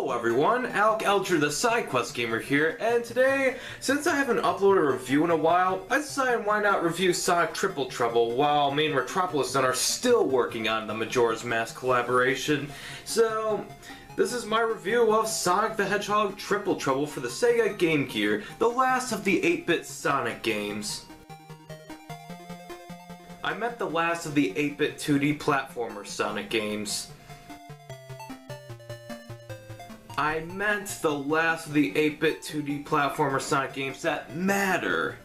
Hello everyone, Alec Elger the SideQuest Gamer here, and today, since I haven't uploaded a review in a while, I decided why not review Sonic Triple Trouble while me and Retropolis are still working on the Majora's Mask collaboration. So, this is my review of Sonic the Hedgehog Triple Trouble for the Sega Game Gear, the last of the 8-bit Sonic games. I meant the last of the 8-bit 2D platformer Sonic games. I meant the last of the 8-bit 2D platformer Sonic games that matter.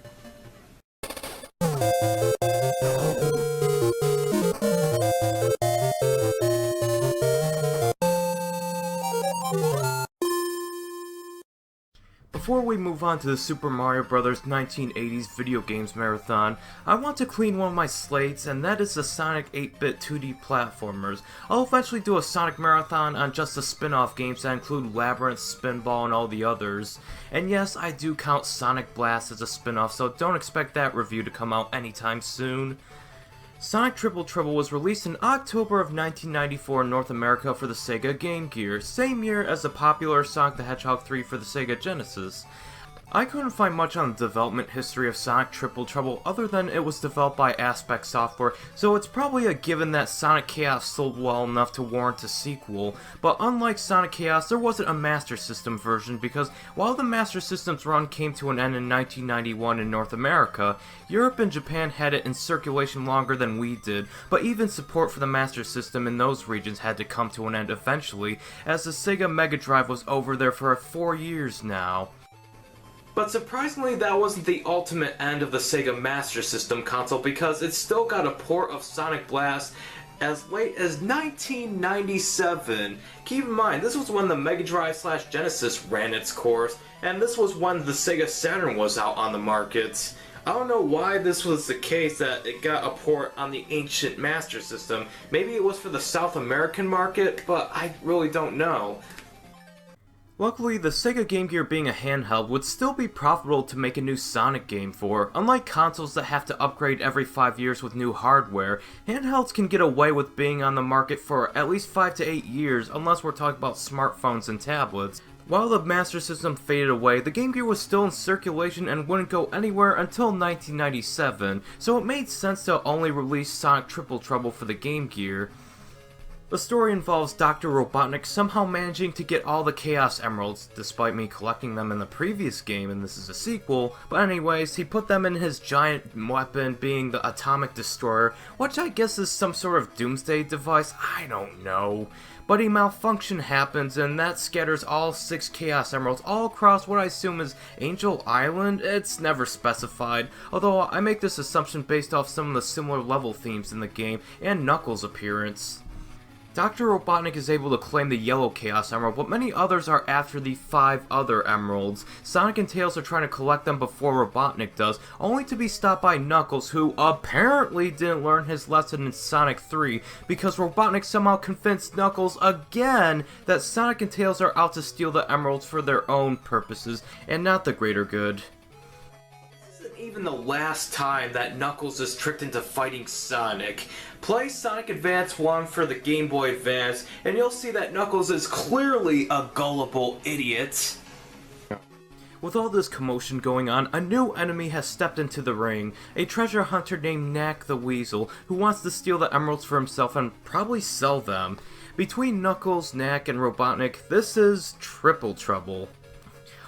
Before we move on to the Super Mario Bros. 1980s video games marathon, I want to clean one of my slates, and that is the Sonic 8-bit 2D platformers. I'll eventually do a Sonic marathon on just the spin-off games that include Labyrinth, Spinball, and all the others. And yes, I do count Sonic Blast as a spin-off, so don't expect that review to come out anytime soon. Sonic Triple Trouble was released in October of 1994 in North America for the Sega Game Gear, same year as the popular Sonic the Hedgehog 3 for the Sega Genesis. I couldn't find much on the development history of Sonic Triple Trouble other than it was developed by Aspect Software, so it's probably a given that Sonic Chaos sold well enough to warrant a sequel. But unlike Sonic Chaos, there wasn't a Master System version because while the Master System's run came to an end in 1991 in North America, Europe and Japan had it in circulation longer than we did, but even support for the Master System in those regions had to come to an end eventually, as the Sega Mega Drive was over there for 4 years now. But surprisingly, that wasn't the ultimate end of the Sega Master System console because it still got a port of Sonic Blast as late as 1997. Keep in mind, this was when the Mega Drive/Genesis ran its course, and this was when the Sega Saturn was out on the market. I don't know why this was the case that it got a port on the ancient Master System. Maybe it was for the South American market, but I really don't know. Luckily, the Sega Game Gear being a handheld would still be profitable to make a new Sonic game for. Unlike consoles that have to upgrade every 5 years with new hardware, handhelds can get away with being on the market for at least 5 to 8 years unless we're talking about smartphones and tablets. While the Master System faded away, the Game Gear was still in circulation and wouldn't go anywhere until 1997, so it made sense to only release Sonic Triple Trouble for the Game Gear. The story involves Dr. Robotnik somehow managing to get all the Chaos Emeralds, despite me collecting them in the previous game and this is a sequel, but anyways, he put them in his giant weapon being the Atomic Destroyer, which I guess is some sort of doomsday device, I don't know. But a malfunction happens and that scatters all 6 Chaos Emeralds all across what I assume is Angel Island. It's never specified, although I make this assumption based off some of the similar level themes in the game and Knuckles' appearance. Dr. Robotnik is able to claim the yellow Chaos Emerald, but many others are after the 5 other emeralds. Sonic and Tails are trying to collect them before Robotnik does, only to be stopped by Knuckles, who apparently didn't learn his lesson in Sonic 3, because Robotnik somehow convinced Knuckles again that Sonic and Tails are out to steal the emeralds for their own purposes, and not the greater good. Even the last time that Knuckles is tricked into fighting Sonic. Play Sonic Advance 1 for the Game Boy Advance, and you'll see that Knuckles is clearly a gullible idiot. With all this commotion going on, a new enemy has stepped into the ring, a treasure hunter named Knack the Weasel, who wants to steal the emeralds for himself and probably sell them. Between Knuckles, Knack, and Robotnik, this is Triple Trouble.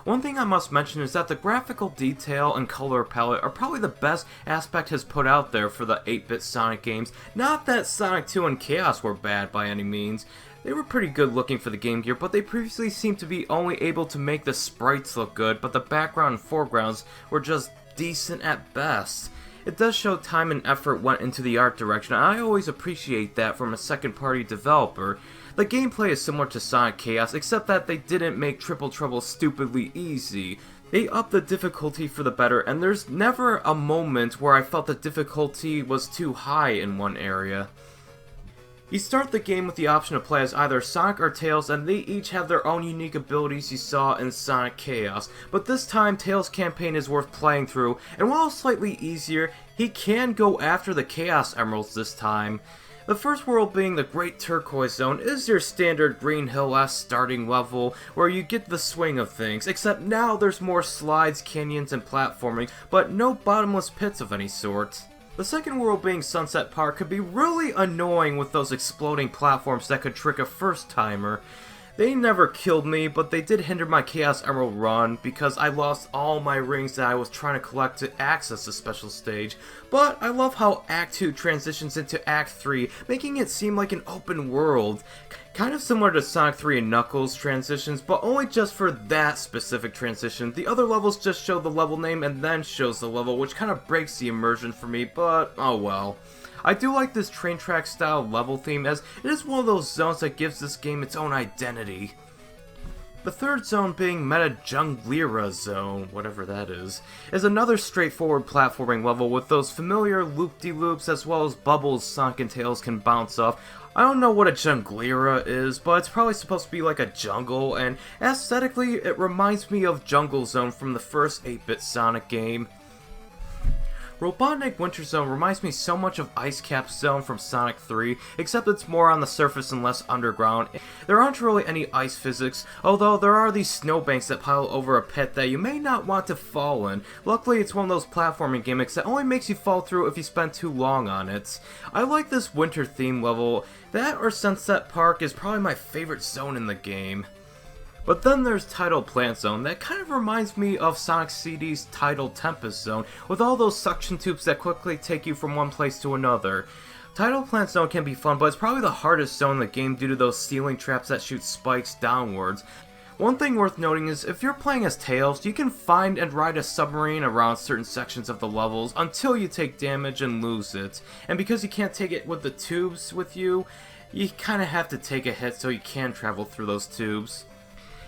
One thing I must mention is that the graphical detail and color palette are probably the best Aspect has put out there for the 8-bit Sonic games. Not that Sonic 2 and Chaos were bad by any means. They were pretty good looking for the Game Gear, but they previously seemed to be only able to make the sprites look good, but the background and foregrounds were just decent at best. It does show time and effort went into the art direction, and I always appreciate that from a second-party developer. The gameplay is similar to Sonic Chaos, except that they didn't make Triple Trouble stupidly easy. They upped the difficulty for the better, and there's never a moment where I felt the difficulty was too high in one area. You start the game with the option to play as either Sonic or Tails, and they each have their own unique abilities you saw in Sonic Chaos. But this time, Tails' campaign is worth playing through, and while slightly easier, he can go after the Chaos Emeralds this time. The first world being the Great Turquoise Zone is your standard Green Hill-esque starting level where you get the swing of things, except now there's more slides, canyons, and platforming, but no bottomless pits of any sort. The second world being Sunset Park could be really annoying with those exploding platforms that could trick a first-timer. They never killed me, but they did hinder my Chaos Emerald run because I lost all my rings that I was trying to collect to access the special stage. But I love how Act 2 transitions into Act 3, making it seem like an open world. Kind of similar to Sonic 3 and Knuckles transitions, but only just for that specific transition. The other levels just show the level name and then shows the level, which kind of breaks the immersion for me, but oh well. I do like this train track style level theme, as it is one of those zones that gives this game its own identity. The third zone, being Meta Junglera Zone, whatever that is another straightforward platforming level with those familiar loop-de-loops as well as bubbles Sonic and Tails can bounce off. I don't know what a Junglera is, but it's probably supposed to be like a jungle, and aesthetically it reminds me of Jungle Zone from the first 8-bit Sonic game. Robotnik Winter Zone reminds me so much of Ice Cap Zone from Sonic 3, except it's more on the surface and less underground. There aren't really any ice physics, although there are these snowbanks that pile over a pit that you may not want to fall in. Luckily, it's one of those platforming gimmicks that only makes you fall through if you spend too long on it. I like this winter theme level. That or Sunset Park is probably my favorite zone in the game. But then there's Tidal Plant Zone, that kind of reminds me of Sonic CD's Tidal Tempest Zone, with all those suction tubes that quickly take you from one place to another. Tidal Plant Zone can be fun, but it's probably the hardest zone in the game due to those ceiling traps that shoot spikes downwards. One thing worth noting is, if you're playing as Tails, you can find and ride a submarine around certain sections of the levels until you take damage and lose it. And because you can't take it with the tubes with you, you kinda have to take a hit so you can travel through those tubes.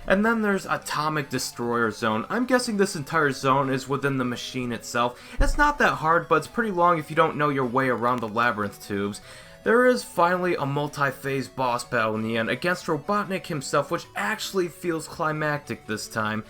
And then there's Atomic Destroyer Zone. I'm guessing this entire zone is within the machine itself. It's not that hard, but it's pretty long if you don't know your way around the labyrinth tubes. There is finally a multi-phase boss battle in the end against Robotnik himself, which actually feels climactic this time.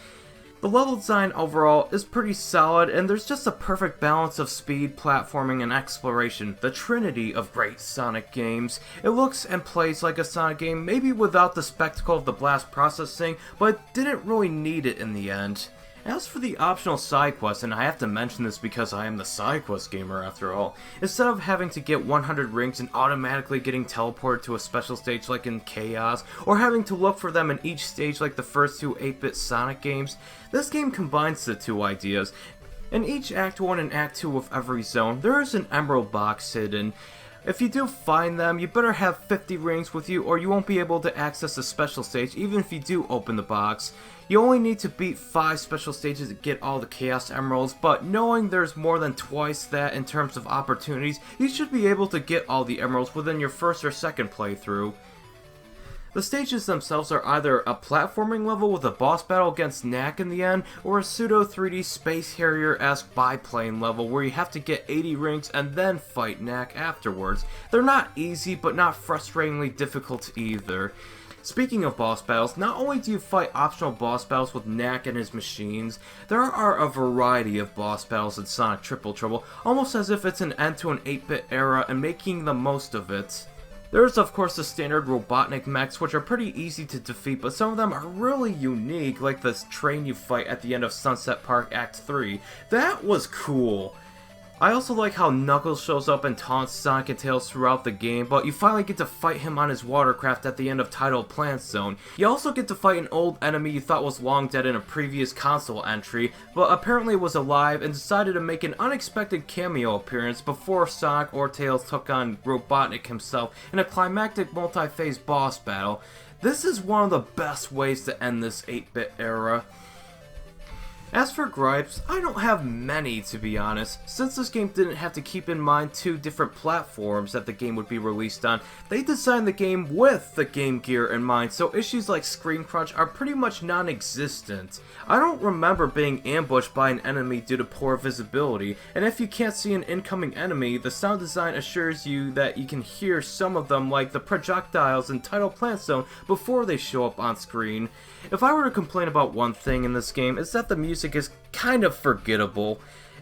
The level design overall is pretty solid, and there's just a perfect balance of speed, platforming, and exploration, the trinity of great Sonic games. It looks and plays like a Sonic game, maybe without the spectacle of the blast processing, but didn't really need it in the end. As for the optional side quests, and I have to mention this because I am the side quest gamer after all, instead of having to get 100 rings and automatically getting teleported to a special stage like in Chaos, or having to look for them in each stage like the first two 8-bit Sonic games, this game combines the two ideas. In each Act 1 and Act 2 of every zone, there is an emerald box hidden. If you do find them, you better have 50 rings with you or you won't be able to access the special stage even if you do open the box. You only need to beat 5 special stages to get all the Chaos Emeralds, but knowing there's more than twice that in terms of opportunities, you should be able to get all the Emeralds within your first or second playthrough. The stages themselves are either a platforming level with a boss battle against Knack in the end, or a pseudo 3D Space Harrier-esque biplane level where you have to get 80 rings and then fight Knack afterwards. They're not easy, but not frustratingly difficult either. Speaking of boss battles, not only do you fight optional boss battles with Knack and his machines, there are a variety of boss battles in Sonic Triple Trouble, almost as if it's an end to an 8-bit era and making the most of it. There's of course the standard Robotnik mechs, which are pretty easy to defeat, but some of them are really unique, like this train you fight at the end of Sunset Park Act 3. That was cool! I also like how Knuckles shows up and taunts Sonic and Tails throughout the game, but you finally get to fight him on his watercraft at the end of Tidal Plant Zone. You also get to fight an old enemy you thought was long dead in a previous console entry, but apparently was alive and decided to make an unexpected cameo appearance before Sonic or Tails took on Robotnik himself in a climactic multi-phase boss battle. This is one of the best ways to end this 8-bit era. As for gripes, I don't have many to be honest. Since this game didn't have to keep in mind 2 different platforms that the game would be released on, they designed the game with the Game Gear in mind, so issues like screen crunch are pretty much non-existent. I don't remember being ambushed by an enemy due to poor visibility, and if you can't see an incoming enemy, the sound design assures you that you can hear some of them like the projectiles in Tidal Plant Zone before they show up on screen. If I were to complain about one thing in this game, it's that the music is kind of forgettable.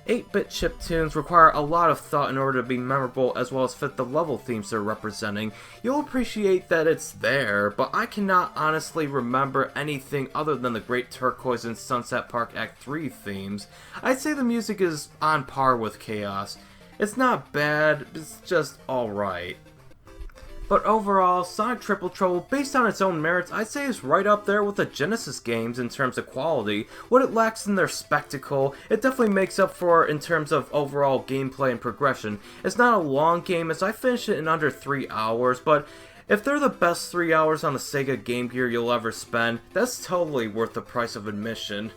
8-bit chiptunes require a lot of thought in order to be memorable as well as fit the level themes they're representing. You'll appreciate that it's there, but I cannot honestly remember anything other than the Great Turquoise and Sunset Park Act 3 themes. I'd say the music is on par with Chaos. It's not bad, it's just alright. But overall, Sonic Triple Trouble, based on its own merits, I'd say is right up there with the Genesis games in terms of quality. What it lacks in their spectacle, it definitely makes up for in terms of overall gameplay and progression. It's not a long game as I finished it in under 3 hours, but if they're the best 3 hours on the Sega Game Gear you'll ever spend, that's totally worth the price of admission.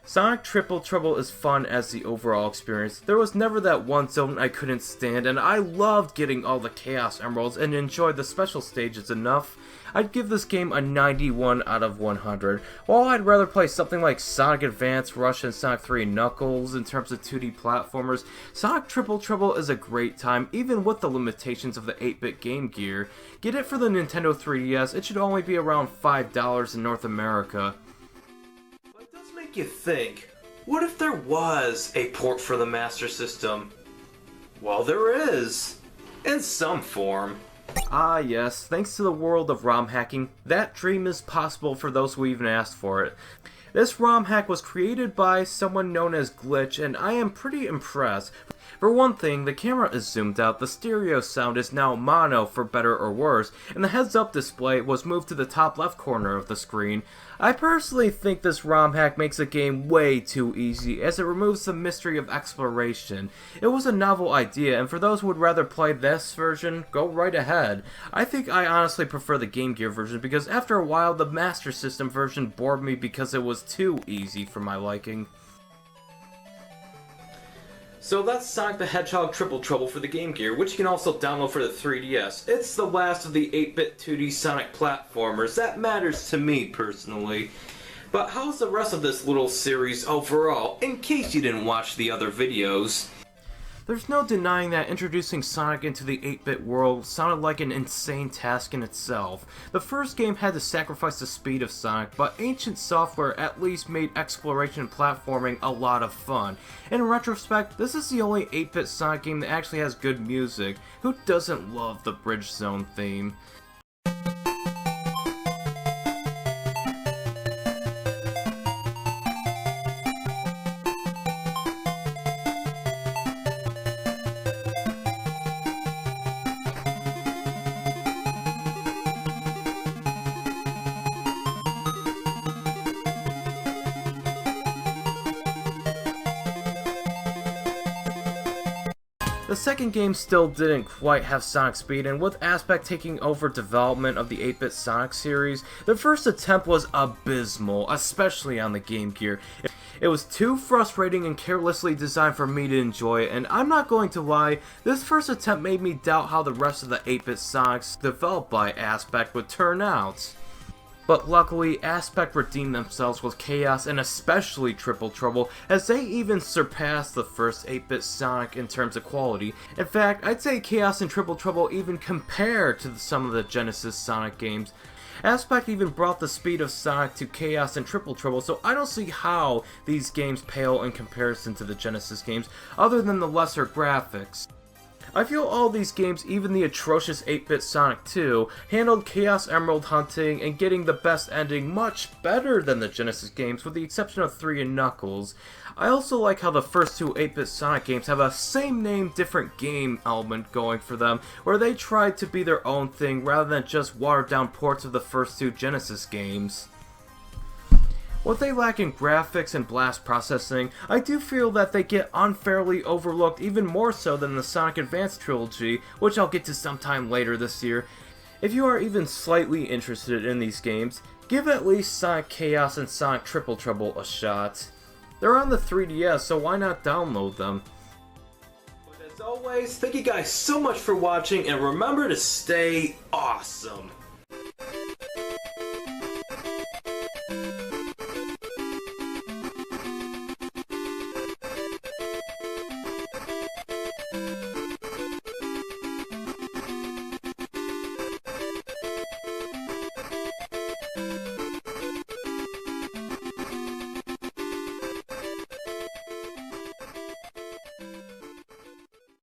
Sonic Triple Trouble is fun as the overall experience. There was never that one zone I couldn't stand, and I loved getting all the Chaos Emeralds and enjoyed the special stages enough. I'd give this game a 91 out of 100. While I'd rather play something like Sonic Advance, Rush, and Sonic 3 Knuckles in terms of 2D platformers, Sonic Triple Trouble is a great time, even with the limitations of the 8-bit Game Gear. Get it for the Nintendo 3DS, it should only be around $5 in North America. You think, what if there was a port for the Master System? Well, there is, in some form. Ah yes, thanks to the world of ROM hacking, that dream is possible for those who even asked for it. This ROM hack was created by someone known as Glitch, and I am pretty impressed. For one thing, the camera is zoomed out, the stereo sound is now mono for better or worse, and the heads-up display was moved to the top left corner of the screen. I personally think this ROM hack makes the game way too easy, as it removes the mystery of exploration. It was a novel idea, and for those who would rather play this version, go right ahead. I think I honestly prefer the Game Gear version, because after a while, the Master System version bored me because it was too easy for my liking. So that's Sonic the Hedgehog Triple Trouble for the Game Gear, which you can also download for the 3DS. It's the last of the 8-bit 2D Sonic platformers. That matters to me, personally. But how's the rest of this little series overall, in case you didn't watch the other videos? There's no denying that introducing Sonic into the 8-bit world sounded like an insane task in itself. The first game had to sacrifice the speed of Sonic, but Ancient Software at least made exploration and platforming a lot of fun. In retrospect, this is the only 8-bit Sonic game that actually has good music. Who doesn't love the Bridge Zone theme? The second game still didn't quite have Sonic speed, and with Aspect taking over development of the 8-bit Sonic series, the first attempt was abysmal, especially on the Game Gear. It was too frustrating and carelessly designed for me to enjoy it, and I'm not going to lie, this first attempt made me doubt how the rest of the 8-bit Sonics developed by Aspect would turn out. But luckily, Aspect redeemed themselves with Chaos and especially Triple Trouble, as they even surpassed the first 8-bit Sonic in terms of quality. In fact, I'd say Chaos and Triple Trouble even compare to some of the Genesis Sonic games. Aspect even brought the speed of Sonic to Chaos and Triple Trouble, so I don't see how these games pale in comparison to the Genesis games, other than the lesser graphics. I feel all these games, even the atrocious 8-bit Sonic 2, handled Chaos Emerald hunting and getting the best ending much better than the Genesis games, with the exception of 3 and Knuckles. I also like how the first two 8-bit Sonic games have a same name, different game element going for them, where they tried to be their own thing rather than just watered down ports of the first two Genesis games. What they lack in graphics and blast processing, I do feel that they get unfairly overlooked even more so than the Sonic Advance trilogy, which I'll get to sometime later this year. If you are even slightly interested in these games, give at least Sonic Chaos and Sonic Triple Trouble a shot. They're on the 3DS, so why not download them? But as always, thank you guys so much for watching, and remember to stay awesome!